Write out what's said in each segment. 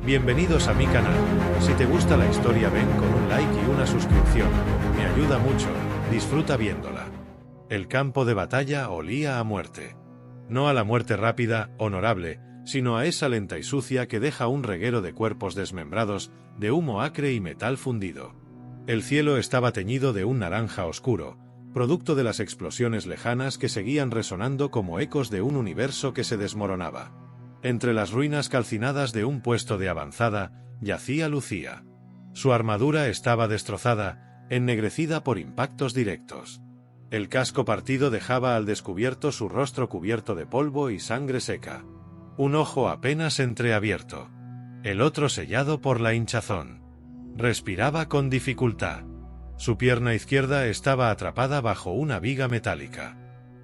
Bienvenidos a mi canal. Si te gusta la historia ven con un like y una suscripción, me ayuda mucho, disfruta viéndola. El campo de batalla olía a muerte. No a la muerte rápida, honorable, sino a esa lenta y sucia que deja un reguero de cuerpos desmembrados, de humo acre y metal fundido. El cielo estaba teñido de un naranja oscuro, producto de las explosiones lejanas que seguían resonando como ecos de un universo que se desmoronaba. Entre las ruinas calcinadas de un puesto de avanzada, yacía Lucía. Su armadura estaba destrozada, ennegrecida por impactos directos. El casco partido dejaba al descubierto su rostro cubierto de polvo y sangre seca. Un ojo apenas entreabierto. El otro sellado por la hinchazón. Respiraba con dificultad. Su pierna izquierda estaba atrapada bajo una viga metálica.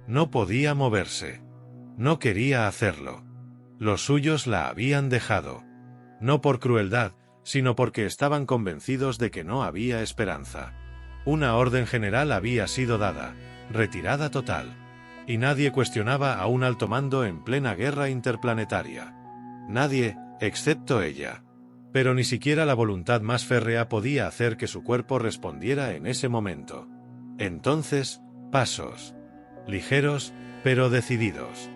No podía moverse. No quería hacerlo. Los suyos la habían dejado. No por crueldad, sino porque estaban convencidos de que no había esperanza. Una orden general había sido dada, retirada total. Y nadie cuestionaba a un alto mando en plena guerra interplanetaria. Nadie, excepto ella. Pero ni siquiera la voluntad más férrea podía hacer que su cuerpo respondiera en ese momento. Entonces, pasos. Ligeros, pero decididos.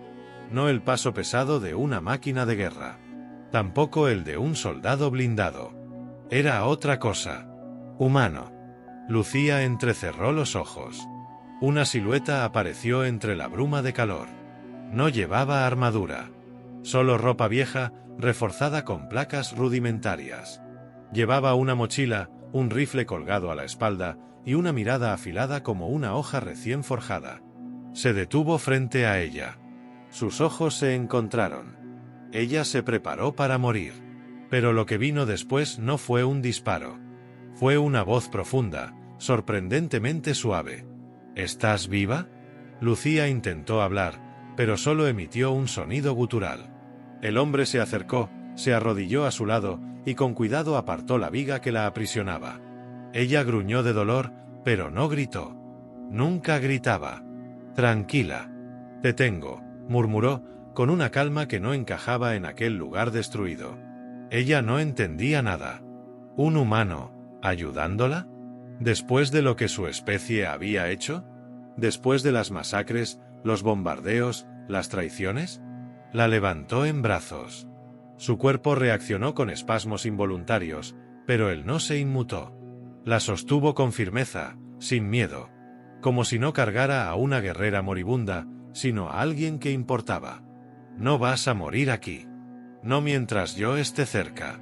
No el paso pesado de una máquina de guerra. Tampoco el de un soldado blindado. Era otra cosa. Humano. Lucía entrecerró los ojos. Una silueta apareció entre la bruma de calor. No llevaba armadura. Solo ropa vieja, reforzada con placas rudimentarias. Llevaba una mochila, un rifle colgado a la espalda, y una mirada afilada como una hoja recién forjada. Se detuvo frente a ella. Sus ojos se encontraron. Ella se preparó para morir. Pero lo que vino después no fue un disparo. Fue una voz profunda, sorprendentemente suave. ¿Estás viva? Lucía intentó hablar, pero solo emitió un sonido gutural. El hombre se acercó, se arrodilló a su lado, y con cuidado apartó la viga que la aprisionaba. Ella gruñó de dolor, pero no gritó. Nunca gritaba. Tranquila. Te tengo, murmuró, con una calma que no encajaba en aquel lugar destruido. Ella no entendía nada. ¿Un humano, ayudándola? ¿Después de lo que su especie había hecho? ¿Después de las masacres, los bombardeos, las traiciones? La levantó en brazos. Su cuerpo reaccionó con espasmos involuntarios, pero él no se inmutó. La sostuvo con firmeza, sin miedo, como si no cargara a una guerrera moribunda, sino a alguien que importaba. No vas a morir aquí. No mientras yo esté cerca.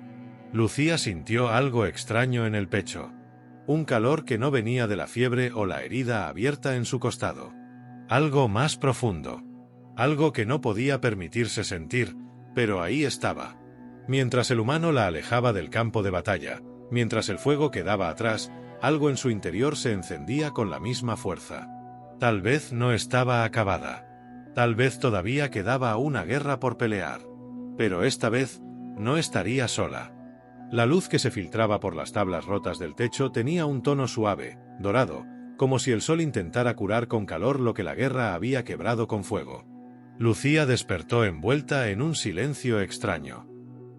Lucía sintió algo extraño en el pecho. Un calor que no venía de la fiebre o la herida abierta en su costado. Algo más profundo. Algo que no podía permitirse sentir, pero ahí estaba. Mientras el humano la alejaba del campo de batalla, mientras el fuego quedaba atrás, algo en su interior se encendía con la misma fuerza. Tal vez no estaba acabada. Tal vez todavía quedaba una guerra por pelear. Pero esta vez, no estaría sola. La luz que se filtraba por las tablas rotas del techo tenía un tono suave, dorado, como si el sol intentara curar con calor lo que la guerra había quebrado con fuego. Lucía despertó envuelta en un silencio extraño.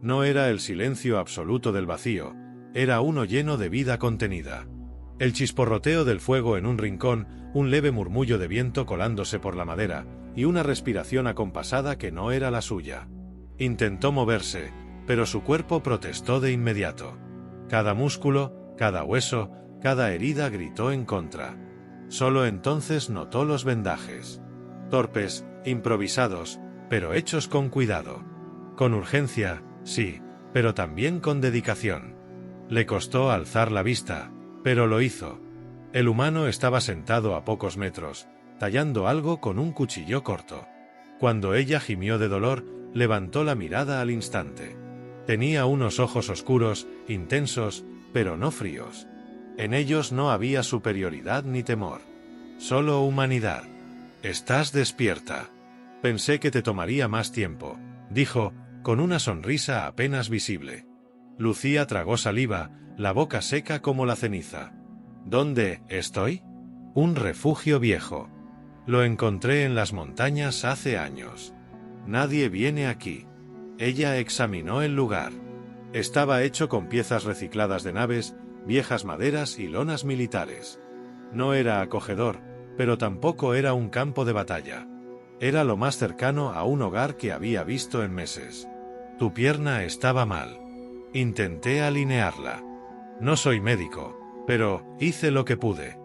No era el silencio absoluto del vacío, era uno lleno de vida contenida. El chisporroteo del fuego en un rincón, un leve murmullo de viento colándose por la madera, y una respiración acompasada que no era la suya. Intentó moverse, pero su cuerpo protestó de inmediato. Cada músculo, cada hueso, cada herida gritó en contra. Solo entonces notó los vendajes. Torpes, improvisados, pero hechos con cuidado. Con urgencia, sí, pero también con dedicación. Le costó alzar la vista, pero lo hizo. El humano estaba sentado a pocos metros, tallando algo con un cuchillo corto. Cuando ella gimió de dolor, levantó la mirada al instante. Tenía unos ojos oscuros, intensos, pero no fríos. En ellos no había superioridad ni temor. Solo humanidad. «Estás despierta. Pensé que te tomaría más tiempo», dijo, con una sonrisa apenas visible. Lucía tragó saliva, la boca seca como la ceniza. ¿Dónde estoy? Un refugio viejo. Lo encontré en las montañas hace años. Nadie viene aquí. Ella examinó el lugar. Estaba hecho con piezas recicladas de naves, viejas maderas y lonas militares. No era acogedor, pero tampoco era un campo de batalla. Era lo más cercano a un hogar que había visto en meses. Tu pierna estaba mal. Intenté alinearla. No soy médico, pero hice lo que pude.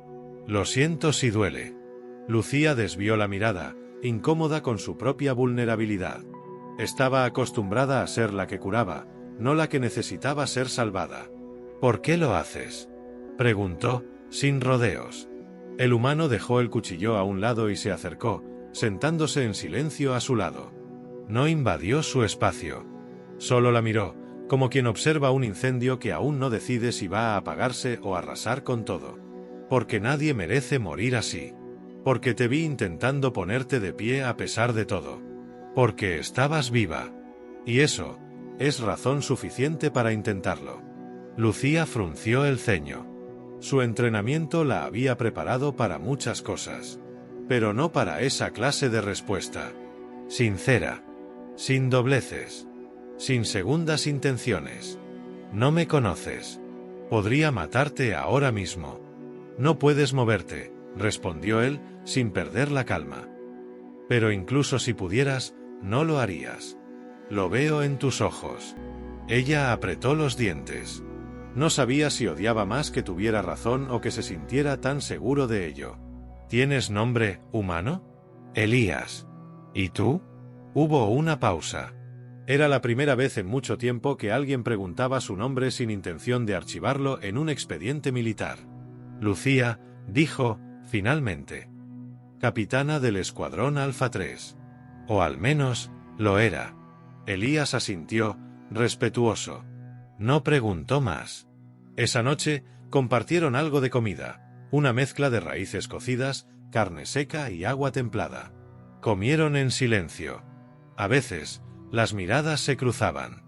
Lo siento si duele. Lucía desvió la mirada, incómoda con su propia vulnerabilidad. Estaba acostumbrada a ser la que curaba, no la que necesitaba ser salvada. ¿Por qué lo haces?, preguntó, sin rodeos. El humano dejó el cuchillo a un lado y se acercó, sentándose en silencio a su lado. No invadió su espacio. Solo la miró, como quien observa un incendio que aún no decide si va a apagarse o arrasar con todo. Porque nadie merece morir así. Porque te vi intentando ponerte de pie a pesar de todo. Porque estabas viva. Y eso es razón suficiente para intentarlo. Lucía frunció el ceño. Su entrenamiento la había preparado para muchas cosas. Pero no para esa clase de respuesta. Sincera. Sin dobleces. Sin segundas intenciones. No me conoces. Podría matarte ahora mismo. No puedes moverte, respondió él, sin perder la calma. Pero incluso si pudieras, no lo harías. Lo veo en tus ojos. Ella apretó los dientes. No sabía si odiaba más que tuviera razón o que se sintiera tan seguro de ello. ¿Tienes nombre humano? Elías. ¿Y tú? Hubo una pausa. Era la primera vez en mucho tiempo que alguien preguntaba su nombre sin intención de archivarlo en un expediente militar. Lucía, dijo, finalmente. Capitana del Escuadrón Alfa 3. O al menos, lo era. Elías asintió, respetuoso. No preguntó más. Esa noche, compartieron algo de comida, una mezcla de raíces cocidas, carne seca y agua templada. Comieron en silencio. A veces, las miradas se cruzaban.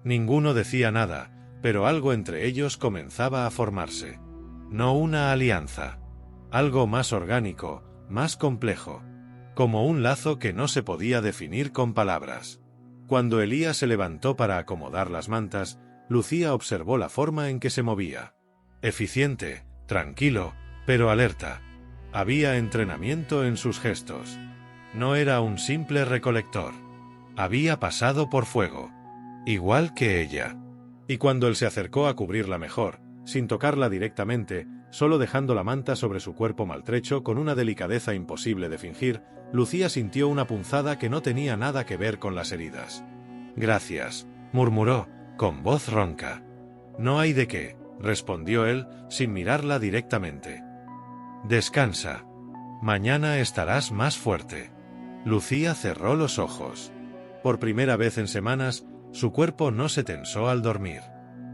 Ninguno decía nada, pero algo entre ellos comenzaba a formarse. No una alianza. Algo más orgánico, más complejo. Como un lazo que no se podía definir con palabras. Cuando Elías se levantó para acomodar las mantas, Lucía observó la forma en que se movía. Eficiente, tranquilo, pero alerta. Había entrenamiento en sus gestos. No era un simple recolector. Había pasado por fuego. Igual que ella. Y cuando él se acercó a cubrirla mejor, sin tocarla directamente, solo dejando la manta sobre su cuerpo maltrecho con una delicadeza imposible de fingir, Lucía sintió una punzada que no tenía nada que ver con las heridas. «Gracias», murmuró, con voz ronca. «No hay de qué», respondió él, sin mirarla directamente. «Descansa. Mañana estarás más fuerte». Lucía cerró los ojos. Por primera vez en semanas, su cuerpo no se tensó al dormir.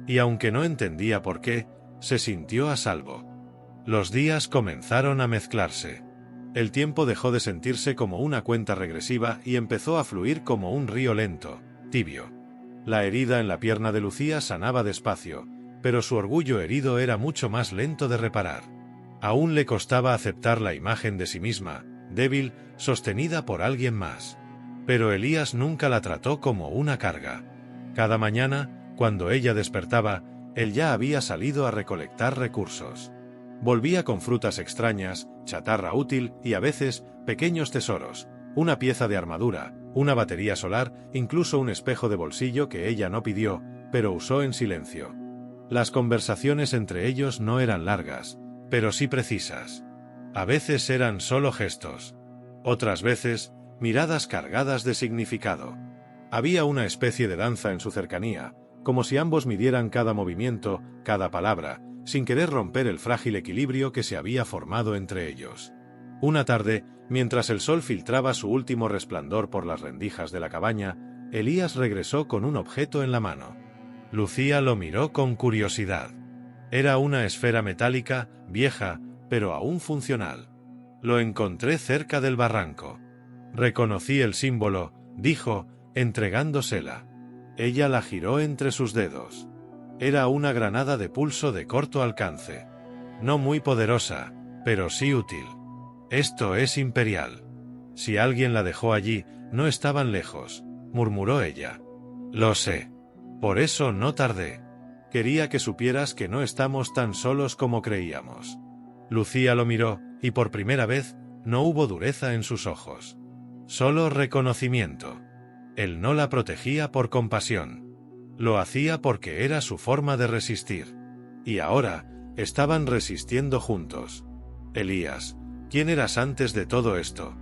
Y aunque no entendía por qué, se sintió a salvo. Los días comenzaron a mezclarse. El tiempo dejó de sentirse como una cuenta regresiva y empezó a fluir como un río lento, tibio. La herida en la pierna de Lucía sanaba despacio, pero su orgullo herido era mucho más lento de reparar. Aún le costaba aceptar la imagen de sí misma, débil, sostenida por alguien más. Pero Elías nunca la trató como una carga. Cada mañana, cuando ella despertaba, él ya había salido a recolectar recursos. Volvía con frutas extrañas, chatarra útil y a veces, pequeños tesoros, una pieza de armadura, una batería solar, incluso un espejo de bolsillo que ella no pidió, pero usó en silencio. Las conversaciones entre ellos no eran largas, pero sí precisas. A veces eran solo gestos. Otras veces, miradas cargadas de significado. Había una especie de danza en su cercanía, como si ambos midieran cada movimiento, cada palabra, sin querer romper el frágil equilibrio que se había formado entre ellos. Una tarde, mientras el sol filtraba su último resplandor por las rendijas de la cabaña, Elías regresó con un objeto en la mano. Lucía lo miró con curiosidad. Era una esfera metálica, vieja, pero aún funcional. Lo encontré cerca del barranco. Reconocí el símbolo, dijo, entregándosela. Ella la giró entre sus dedos. Era una granada de pulso de corto alcance. No muy poderosa, pero sí útil. Esto es imperial. Si alguien la dejó allí, no estaban lejos, murmuró ella. Lo sé. Por eso no tardé. Quería que supieras que no estamos tan solos como creíamos. Lucía lo miró, y por primera vez, no hubo dureza en sus ojos. Solo reconocimiento. Él no la protegía por compasión. Lo hacía porque era su forma de resistir. Y ahora, estaban resistiendo juntos. Elías, ¿quién eras antes de todo esto?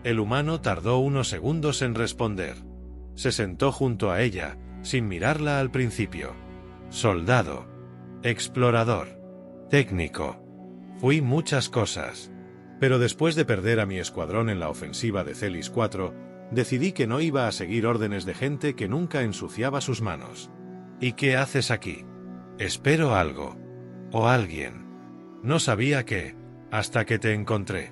El humano tardó unos segundos en responder. Se sentó junto a ella, sin mirarla al principio. Soldado. Explorador. Técnico. Fui muchas cosas. Pero después de perder a mi escuadrón en la ofensiva de Celis 4, decidí que no iba a seguir órdenes de gente que nunca ensuciaba sus manos. ¿Y qué haces aquí? Espero algo. O alguien. No sabía qué, hasta que te encontré.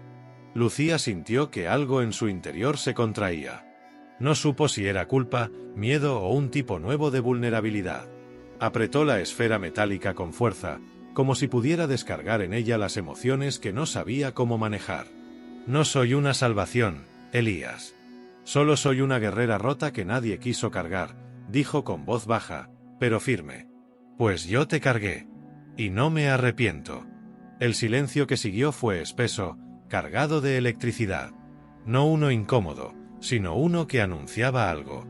Lucía sintió que algo en su interior se contraía. No supo si era culpa, miedo o un tipo nuevo de vulnerabilidad. Apretó la esfera metálica con fuerza, como si pudiera descargar en ella las emociones que no sabía cómo manejar. No soy una salvación, Elías. Solo soy una guerrera rota que nadie quiso cargar, dijo con voz baja, pero firme. Pues yo te cargué. Y no me arrepiento. El silencio que siguió fue espeso, cargado de electricidad. No uno incómodo, sino uno que anunciaba algo.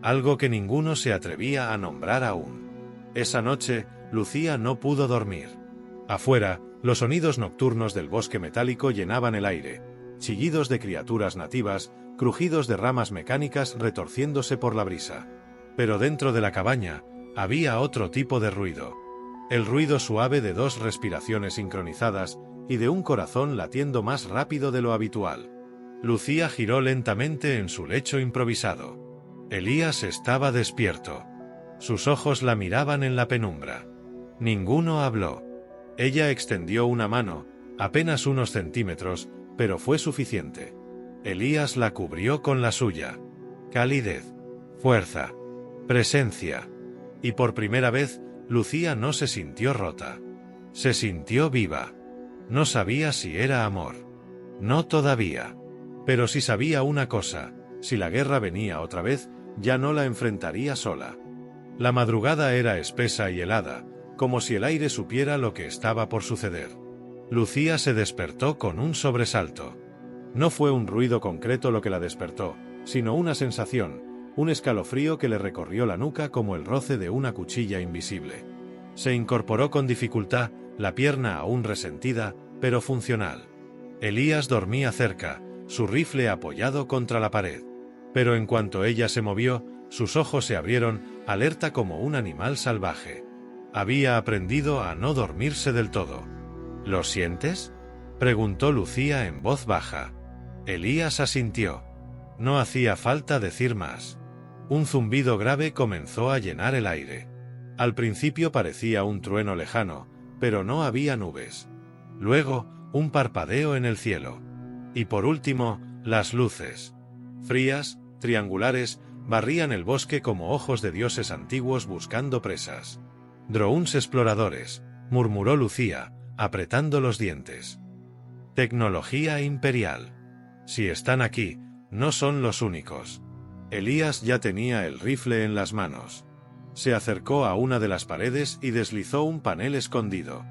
Algo que ninguno se atrevía a nombrar aún. Esa noche, Lucía no pudo dormir. Afuera, los sonidos nocturnos del bosque metálico llenaban el aire. Chillidos de criaturas nativas, crujidos de ramas mecánicas retorciéndose por la brisa. Pero dentro de la cabaña, había otro tipo de ruido. El ruido suave de 2 respiraciones sincronizadas y de un corazón latiendo más rápido de lo habitual. Lucía giró lentamente en su lecho improvisado. Elías estaba despierto. Sus ojos la miraban en la penumbra. Ninguno habló. Ella extendió una mano, apenas unos centímetros, pero fue suficiente. Elías la cubrió con la suya. Calidez, fuerza, presencia. Y por primera vez, Lucía no se sintió rota. Se sintió viva. No sabía si era amor. No todavía. Pero sí sabía una cosa, si la guerra venía otra vez, ya no la enfrentaría sola. La madrugada era espesa y helada, como si el aire supiera lo que estaba por suceder. Lucía se despertó con un sobresalto. No fue un ruido concreto lo que la despertó, sino una sensación, un escalofrío que le recorrió la nuca como el roce de una cuchilla invisible. Se incorporó con dificultad, la pierna aún resentida, pero funcional. Elías dormía cerca, su rifle apoyado contra la pared. Pero en cuanto ella se movió, sus ojos se abrieron, alerta como un animal salvaje. Había aprendido a no dormirse del todo. ¿Lo sientes?, preguntó Lucía en voz baja. Elías asintió. No hacía falta decir más. Un zumbido grave comenzó a llenar el aire. Al principio parecía un trueno lejano, pero no había nubes. Luego, un parpadeo en el cielo. Y por último, las luces. Frías, triangulares, barrían el bosque como ojos de dioses antiguos buscando presas. Drones exploradores, murmuró Lucía, apretando los dientes. Tecnología imperial. Si están aquí, no son los únicos. Elías ya tenía el rifle en las manos. Se acercó a una de las paredes y deslizó un panel escondido.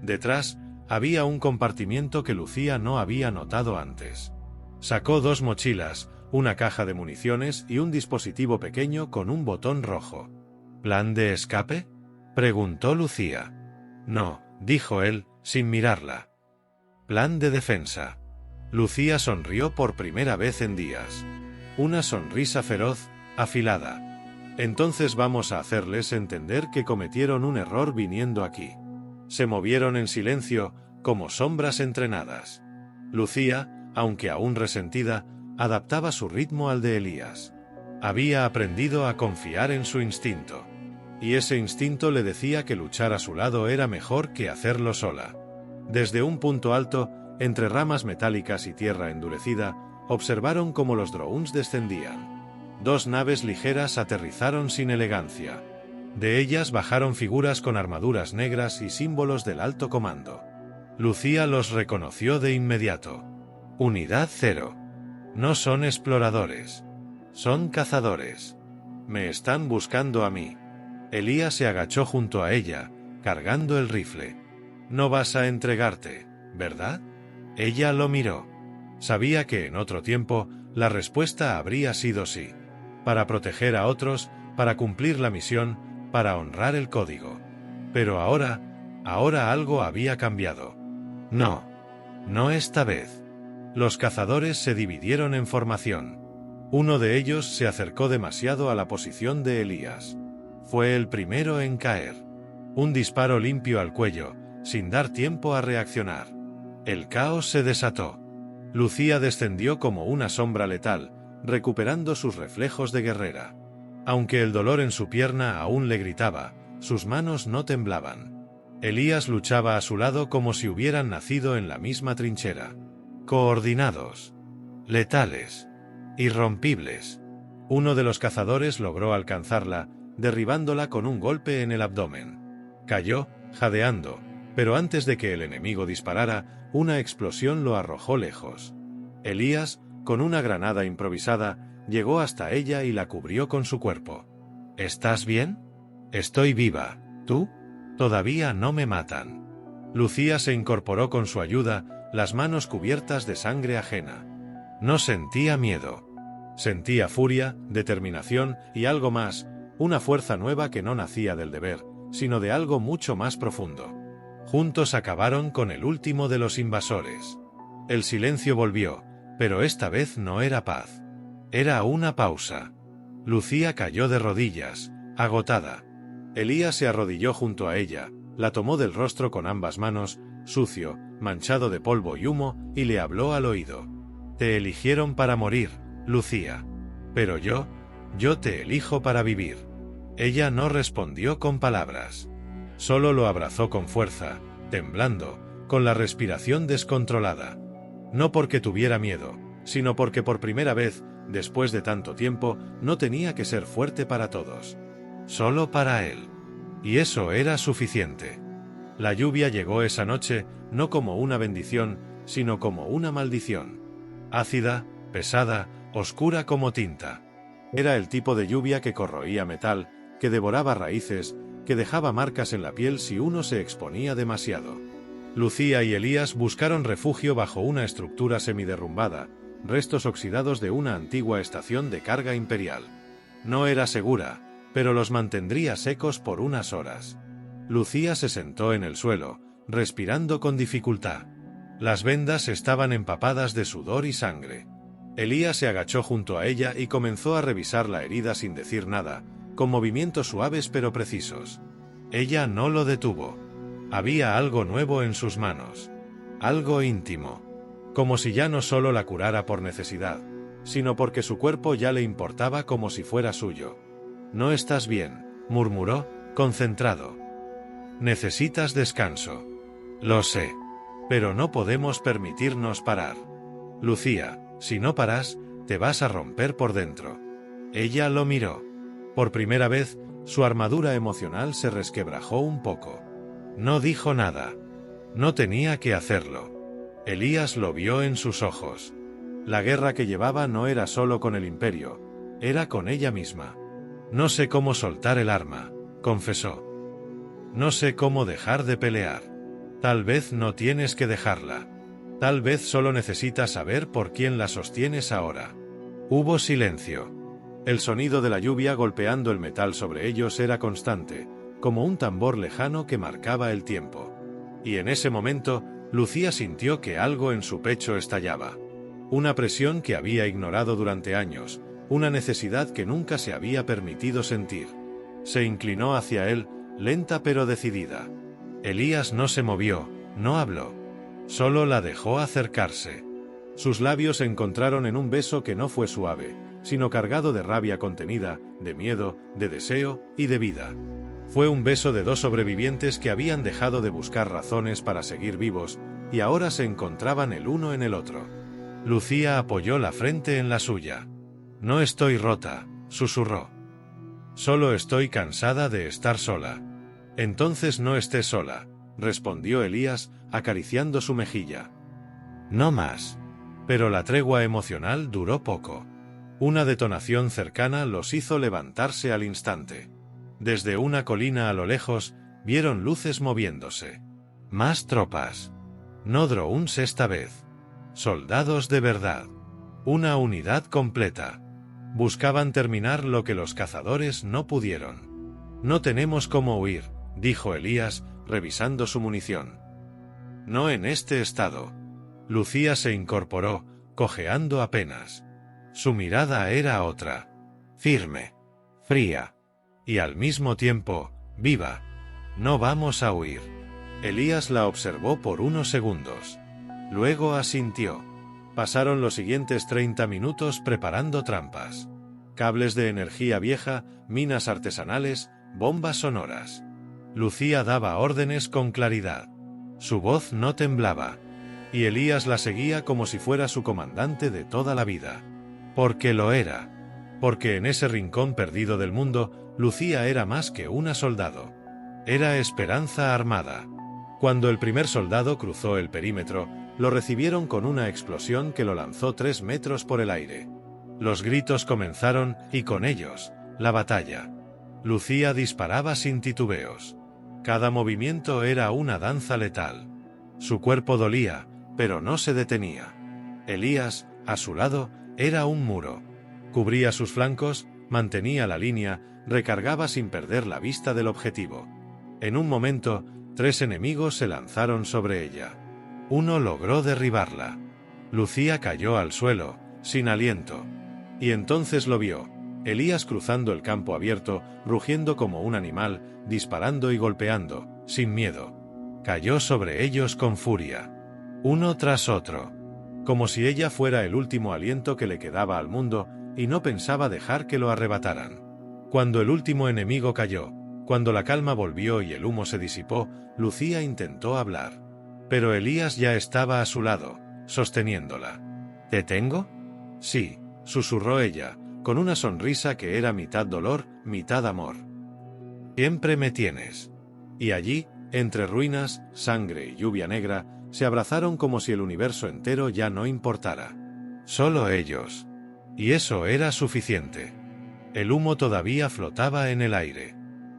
Detrás, había un compartimiento que Lucía no había notado antes. Sacó 2 mochilas, una caja de municiones y un dispositivo pequeño con un botón rojo. ¿Plan de escape?, preguntó Lucía. No, dijo él, sin mirarla. Plan de defensa. Lucía sonrió por primera vez en días. Una sonrisa feroz, afilada. Entonces vamos a hacerles entender que cometieron un error viniendo aquí. Se movieron en silencio, como sombras entrenadas. Lucía, aunque aún resentida, adaptaba su ritmo al de Elías. Había aprendido a confiar en su instinto. Y ese instinto le decía que luchar a su lado era mejor que hacerlo sola. Desde un punto alto, entre ramas metálicas y tierra endurecida, observaron cómo los drones descendían. 2 naves ligeras aterrizaron sin elegancia. De ellas bajaron figuras con armaduras negras y símbolos del alto comando. Lucía los reconoció de inmediato. Unidad 0. No son exploradores. Son cazadores. Me están buscando a mí. Elías se agachó junto a ella, cargando el rifle. «No vas a entregarte, ¿verdad?» Ella lo miró. Sabía que en otro tiempo la respuesta habría sido sí. Para proteger a otros, para cumplir la misión, para honrar el código. Pero ahora algo había cambiado. No. No esta vez. Los cazadores se dividieron en formación. Uno de ellos se acercó demasiado a la posición de Elías. Fue el primero en caer. Un disparo limpio al cuello, sin dar tiempo a reaccionar. El caos se desató. Lucía descendió como una sombra letal, recuperando sus reflejos de guerrera. Aunque el dolor en su pierna aún le gritaba, sus manos no temblaban. Elías luchaba a su lado como si hubieran nacido en la misma trinchera. Coordinados. Letales. Irrompibles. Uno de los cazadores logró alcanzarla, derribándola con un golpe en el abdomen. Cayó, jadeando, pero antes de que el enemigo disparara, una explosión lo arrojó lejos. Elías, con una granada improvisada, llegó hasta ella y la cubrió con su cuerpo. ¿Estás bien? Estoy viva. ¿Tú? Todavía no me matan. Lucía se incorporó con su ayuda, las manos cubiertas de sangre ajena. No sentía miedo. Sentía furia, determinación y algo más, una fuerza nueva que no nacía del deber, sino de algo mucho más profundo. Juntos acabaron con el último de los invasores. El silencio volvió, pero esta vez no era paz. Era una pausa. Lucía cayó de rodillas, agotada. Elías se arrodilló junto a ella, la tomó del rostro con ambas manos, sucio, manchado de polvo y humo, y le habló al oído. «Te eligieron para morir, Lucía. Pero yo te elijo para vivir». Ella no respondió con palabras. Solo lo abrazó con fuerza, temblando, con la respiración descontrolada. No porque tuviera miedo, sino porque por primera vez, después de tanto tiempo, no tenía que ser fuerte para todos. Solo para él. Y eso era suficiente. La lluvia llegó esa noche, no como una bendición, sino como una maldición. Ácida, pesada, oscura como tinta. Era el tipo de lluvia que corroía metal, que devoraba raíces, que dejaba marcas en la piel si uno se exponía demasiado. Lucía y Elías buscaron refugio bajo una estructura semiderrumbada, restos oxidados de una antigua estación de carga imperial. No era segura, pero los mantendría secos por unas horas. Lucía se sentó en el suelo, respirando con dificultad. Las vendas estaban empapadas de sudor y sangre. Elías se agachó junto a ella y comenzó a revisar la herida sin decir nada, con movimientos suaves pero precisos. Ella no lo detuvo. Había algo nuevo en sus manos. Algo íntimo. Como si ya no solo la curara por necesidad, sino porque su cuerpo ya le importaba como si fuera suyo. «No estás bien», murmuró, concentrado. «Necesitas descanso». «Lo sé. Pero no podemos permitirnos parar. Lucía, si no paras, te vas a romper por dentro». Ella lo miró. Por primera vez, su armadura emocional se resquebrajó un poco. No dijo nada. No tenía que hacerlo. Elías lo vio en sus ojos. La guerra que llevaba no era solo con el Imperio, era con ella misma. «No sé cómo soltar el arma», confesó. «No sé cómo dejar de pelear». Tal vez no tienes que dejarla. Tal vez solo necesitas saber por quién la sostienes ahora. Hubo silencio. El sonido de la lluvia golpeando el metal sobre ellos era constante, como un tambor lejano que marcaba el tiempo. Y en ese momento, Lucía sintió que algo en su pecho estallaba. Una presión que había ignorado durante años, una necesidad que nunca se había permitido sentir. Se inclinó hacia él, lenta pero decidida. Elías no se movió, no habló. Solo la dejó acercarse. Sus labios se encontraron en un beso que no fue suave, sino cargado de rabia contenida, de miedo, de deseo y de vida. Fue un beso de dos sobrevivientes que habían dejado de buscar razones para seguir vivos, y ahora se encontraban el uno en el otro. Lucía apoyó la frente en la suya. «No estoy rota», susurró. «Solo estoy cansada de estar sola». «Entonces no estés sola», respondió Elías, acariciando su mejilla. «No más». Pero la tregua emocional duró poco. Una detonación cercana los hizo levantarse al instante. Desde una colina a lo lejos, vieron luces moviéndose. Más tropas. No drones esta vez. Soldados de verdad. Una unidad completa. Buscaban terminar lo que los cazadores no pudieron. No tenemos cómo huir, dijo Elías, revisando su munición. No en este estado. Lucía se incorporó, cojeando apenas. Su mirada era otra. Firme. Fría. Y al mismo tiempo, viva. No vamos a huir. Elías la observó por unos segundos. Luego asintió. Pasaron los siguientes 30 minutos preparando trampas. Cables de energía vieja, minas artesanales, bombas sonoras. Lucía daba órdenes con claridad. Su voz no temblaba. Y Elías la seguía como si fuera su comandante de toda la vida. Porque lo era. Porque en ese rincón perdido del mundo, Lucía era más que una soldado. Era esperanza armada. Cuando el primer soldado cruzó el perímetro, lo recibieron con una explosión que lo lanzó 3 metros por el aire. Los gritos comenzaron, y con ellos, la batalla. Lucía disparaba sin titubeos. Cada movimiento era una danza letal. Su cuerpo dolía, pero no se detenía. Elías, a su lado, era un muro. Cubría sus flancos, mantenía la línea, recargaba sin perder la vista del objetivo. En un momento, 3 enemigos se lanzaron sobre ella. Uno logró derribarla. Lucía cayó al suelo, sin aliento. Y entonces lo vio. Elías cruzando el campo abierto, rugiendo como un animal, disparando y golpeando, sin miedo. Cayó sobre ellos con furia. Uno tras otro. Como si ella fuera el último aliento que le quedaba al mundo, y no pensaba dejar que lo arrebataran. Cuando el último enemigo cayó, cuando la calma volvió y el humo se disipó, Lucía intentó hablar. Pero Elías ya estaba a su lado, sosteniéndola. ¿Te tengo? Sí, susurró ella, con una sonrisa que era mitad dolor, mitad amor. Siempre me tienes. Y allí, entre ruinas, sangre y lluvia negra, se abrazaron como si el universo entero ya no importara. Solo ellos. Y eso era suficiente. El humo todavía flotaba en el aire.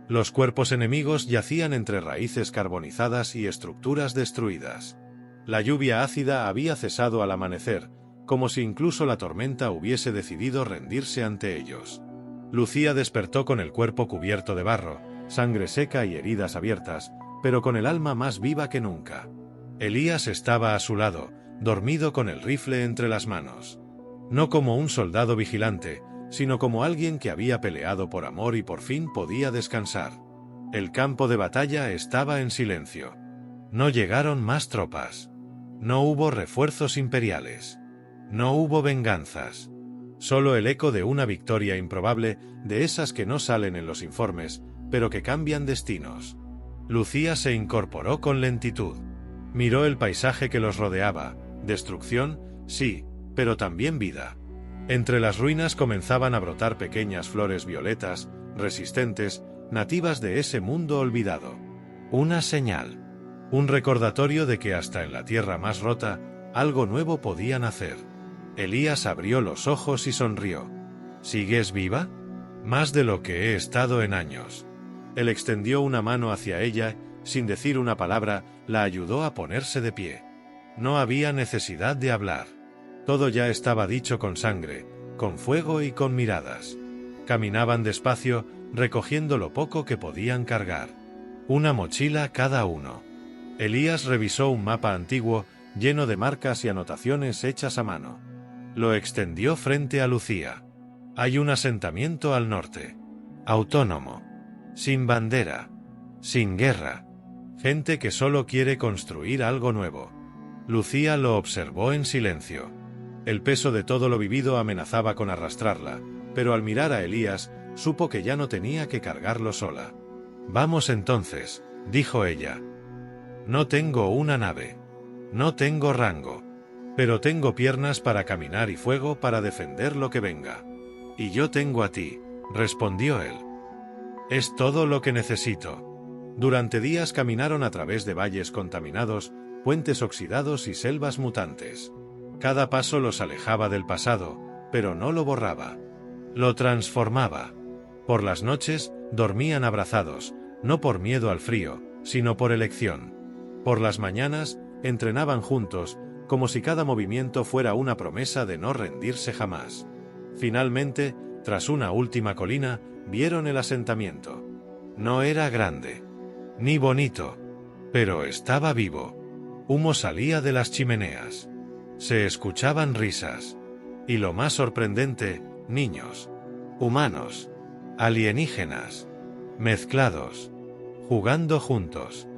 Los cuerpos enemigos yacían entre raíces carbonizadas y estructuras destruidas. La lluvia ácida había cesado al amanecer, como si incluso la tormenta hubiese decidido rendirse ante ellos. Lucía despertó con el cuerpo cubierto de barro, sangre seca y heridas abiertas, pero con el alma más viva que nunca. Elías estaba a su lado, dormido con el rifle entre las manos. No como un soldado vigilante, sino como alguien que había peleado por amor y por fin podía descansar. El campo de batalla estaba en silencio. No llegaron más tropas. No hubo refuerzos imperiales. No hubo venganzas. Solo el eco de una victoria improbable, de esas que no salen en los informes, pero que cambian destinos. Lucía se incorporó con lentitud. Miró el paisaje que los rodeaba. Destrucción, sí, pero también vida. Entre las ruinas comenzaban a brotar pequeñas flores violetas, resistentes, nativas de ese mundo olvidado. Una señal. Un recordatorio de que hasta en la tierra más rota, algo nuevo podía nacer. Elías abrió los ojos y sonrió. ¿Sigues viva? Más de lo que he estado en años. Él extendió una mano hacia ella, sin decir una palabra, la ayudó a ponerse de pie. No había necesidad de hablar. Todo ya estaba dicho con sangre, con fuego y con miradas. Caminaban despacio, recogiendo lo poco que podían cargar. Una mochila cada uno. Elías revisó un mapa antiguo, lleno de marcas y anotaciones hechas a mano. Lo extendió frente a Lucía. Hay un asentamiento al norte. Autónomo. Sin bandera. Sin guerra. Gente que solo quiere construir algo nuevo. Lucía lo observó en silencio. El peso de todo lo vivido amenazaba con arrastrarla, pero al mirar a Elías, supo que ya no tenía que cargarlo sola. «Vamos entonces», dijo ella. «No tengo una nave. No tengo rango. Pero tengo piernas para caminar y fuego para defender lo que venga. Y yo tengo a ti», respondió él. «Es todo lo que necesito». Durante días caminaron a través de valles contaminados, puentes oxidados y selvas mutantes. Cada paso los alejaba del pasado, pero no lo borraba. Lo transformaba. Por las noches, Dormían abrazados, no por miedo al frío, sino por elección. Por las mañanas, entrenaban juntos, como si cada movimiento fuera una promesa de no rendirse jamás. Finalmente, tras una última colina, vieron el asentamiento. No era grande, ni bonito, pero estaba vivo. Humo salía de las chimeneas. Se escuchaban risas. Y lo más sorprendente, niños, humanos, alienígenas, mezclados, jugando juntos.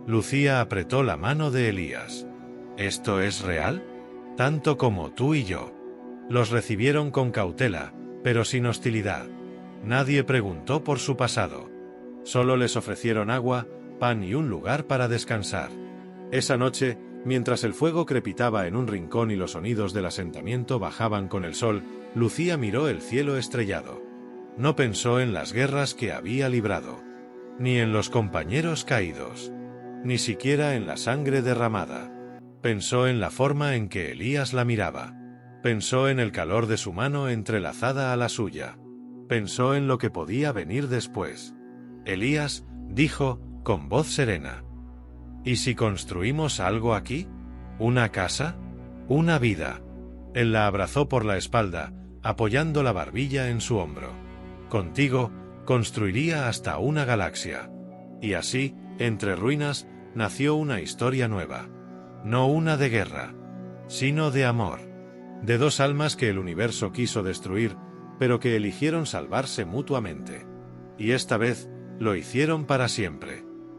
Lucía apretó la mano de Elías. ¿Esto es real? Tanto como tú y yo. Los recibieron con cautela, pero sin hostilidad. Nadie preguntó por su pasado. Solo les ofrecieron agua, pan y un lugar para descansar. Esa noche, mientras el fuego crepitaba en un rincón y los sonidos del asentamiento bajaban con el sol, Lucía miró el cielo estrellado. No pensó en las guerras que había librado, ni en los compañeros caídos, ni siquiera en la sangre derramada. Pensó en la forma en que Elías la miraba. Pensó en el calor de su mano entrelazada a la suya. Pensó en lo que podía venir después. Elías dijo, con voz serena: ¿y si construimos algo aquí? ¿Una casa? ¿Una vida? Él la abrazó por la espalda, apoyando la barbilla en su hombro. Contigo, construiría hasta una galaxia. Y así, entre ruinas, nació una historia nueva. No una de guerra, sino de amor. De dos almas que el universo quiso destruir, pero que eligieron salvarse mutuamente. Y esta vez, lo hicieron para siempre.